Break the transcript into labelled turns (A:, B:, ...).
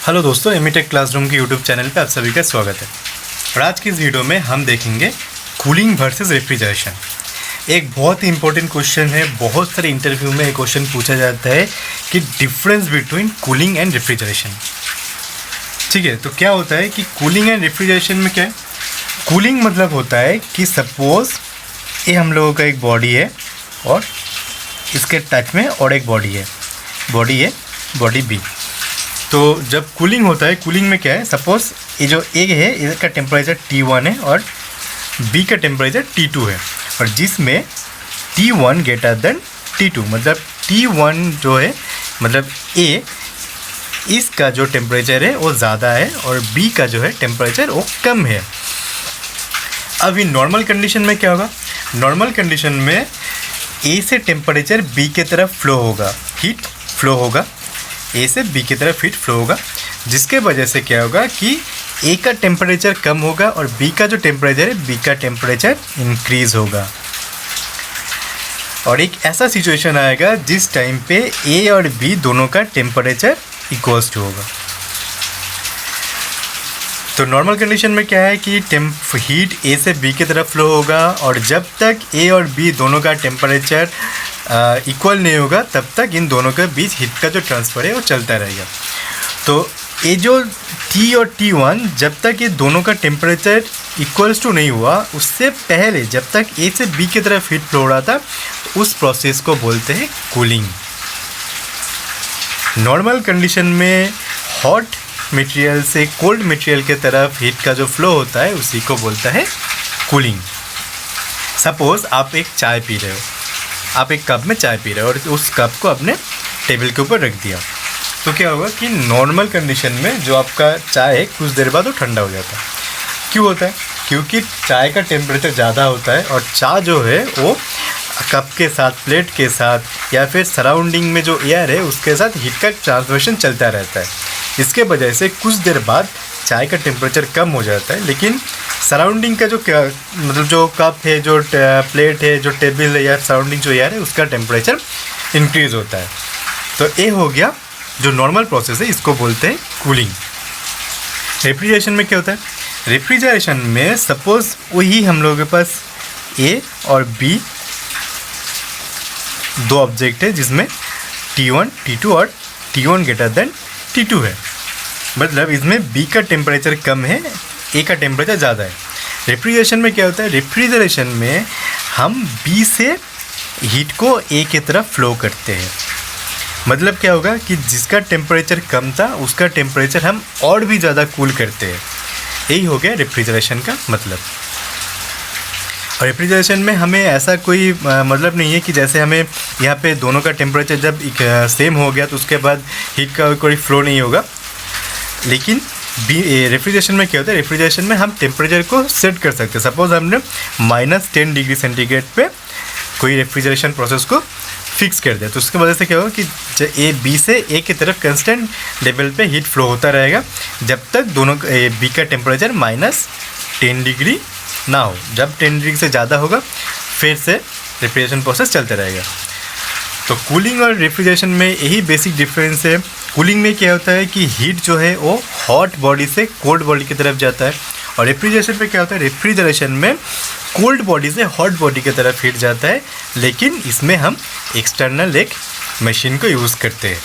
A: Hello दोस्तों, एमिटेक classroom के YouTube channel पे आप सभी का स्वागत है। और आज की इस वीडियो में हम देखेंगे कूलिंग वर्सेस रेफ्रिजरेशन। एक बहुत ही इंपॉर्टेंट क्वेश्चन है। बहुत सारे इंटरव्यू में एक क्वेश्चन पूछा जाता है कि difference between cooling and refrigeration. ठीक है, तो क्या होता है कि कूलिंग एंड रेफ्रिजरेशन में क्या है? कूलिंग मतलब होता है कि सपोज ये हम लोगों का एक बॉडी है और इसके टच में और एक बॉडी है, बॉडी ए बॉडी बी। तो जब कूलिंग होता है, कूलिंग में क्या है, सपोज ये जो ए है इसका टेम्परेचर T1 है और बी का टेम्परेचर T2 है, और जिसमें T1 ग्रेटर देन T2, मतलब T1 जो है मतलब ए, इसका जो टेम्परेचर है वो ज़्यादा है और बी का जो है टेम्परेचर वो कम है। अब इन नॉर्मल कंडीशन में क्या होगा? नॉर्मल कंडीशन में ए से टेम्परेचर बी की तरफ फ्लो होगा, हीट फ्लो होगा, ए से बी की तरफ हीट फ्लो होगा, जिसके वजह से क्या होगा कि ए का टेम्परेचर कम होगा और बी का जो टेम्परेचर है, बी का टेम्परेचर इंक्रीज़ होगा। और एक ऐसा सिचुएशन आएगा जिस टाइम पे ए और बी दोनों का टेम्परेचर इक्वल्स टू होगा। तो नॉर्मल कंडीशन में क्या है कि हीट ए से बी की तरफ फ्लो होगा, और जब तक ए और बी दोनों का टेम्परेचर इक्वल नहीं होगा तब तक इन दोनों के बीच हीट का जो ट्रांसफ़र है वो चलता रहेगा। तो ये जो T और T1 जब तक ये दोनों का टेम्परेचर इक्वल्स टू नहीं हुआ, उससे पहले जब तक ए से बी की तरफ हीट फ्लो हो रहा था, तो उस प्रोसेस को बोलते हैं कूलिंग। नॉर्मल कंडीशन में हॉट मटेरियल से कोल्ड मटेरियल की तरफ हीट का जो फ्लो होता है उसी को बोलता है कूलिंग। सपोज़ आप एक चाय पी रहे हो, आप एक कप में चाय पी रहे हो और उस कप को आपने टेबल के ऊपर रख दिया, तो क्या होगा कि नॉर्मल कंडीशन में जो आपका चाय है कुछ देर बाद वो ठंडा हो जाता है। क्यों होता है? क्योंकि चाय का टेम्परेचर ज़्यादा होता है और चाय जो है वो कप के साथ, प्लेट के साथ या फिर सराउंडिंग में जो एयर है उसके साथ हीट का ट्रांसमिशन चलता रहता है। इसके वजह से कुछ देर बाद चाय का टेम्परेचर कम हो जाता है, लेकिन सराउंडिंग का जो मतलब जो कप है, जो प्लेट है, जो टेबल है या सराउंडिंग जो एयर है उसका टेम्परेचर इंक्रीज़ होता है। तो ये हो गया जो नॉर्मल प्रोसेस है, इसको बोलते हैं कूलिंग। रेफ्रिजरेशन में क्या होता है? रेफ्रिजरेशन में सपोज वही हम लोगों के पास ए और बी दो ऑब्जेक्ट है जिसमें T1, T2 और T1 ग्रेटर देन T2 है, मतलब इसमें बी का टेम्परेचर कम है, ए का टेम्परेचर ज़्यादा है। रेफ्रिजरेशन में क्या होता है? रेफ्रिजरेशन में हम बी से हीट को ए की तरफ फ्लो करते हैं। मतलब क्या होगा कि जिसका टेम्परेचर कम था उसका टेम्परेचर हम और भी ज़्यादा कूल करते हैं। यही हो गया रेफ्रिजरेशन का मतलब। और रेफ्रिजरेशन में हमें ऐसा कोई मतलब नहीं है कि जैसे हमें यहाँ पे दोनों का टेम्परेचर जब सेम हो गया तो उसके बाद हीट का कोई फ्लो नहीं होगा। लेकिन रेफ्रिजरेशन में क्या होता है? रेफ्रिजरेशन में हम टेम्परेचर को सेट कर सकते हैं। सपोज हमने -10 डिग्री सेंटीग्रेड पे कोई रेफ्रिजरेशन प्रोसेस को फिक्स कर दिया, तो उसकी वजह से क्या होगा कि ए बी से ए की तरफ कंस्टेंट लेवल पे हीट फ्लो होता रहेगा जब तक दोनों बी का टेम्परेचर -10 डिग्री ना हो। जब 10 डिग्री से ज़्यादा होगा फिर से रेफ्रिजरेशन प्रोसेस चलता रहेगा। तो कूलिंग और रेफ्रिजरेशन में यही बेसिक डिफरेंस है। कूलिंग में क्या होता है कि हीट जो है वो हॉट बॉडी से कोल्ड बॉडी की तरफ जाता है, और रेफ्रिजरेशन में क्या होता है? रेफ्रिजरेशन में कोल्ड बॉडी से हॉट बॉडी की तरफ हीट जाता है, लेकिन इसमें हम एक्सटर्नल एक मशीन को यूज़ करते हैं।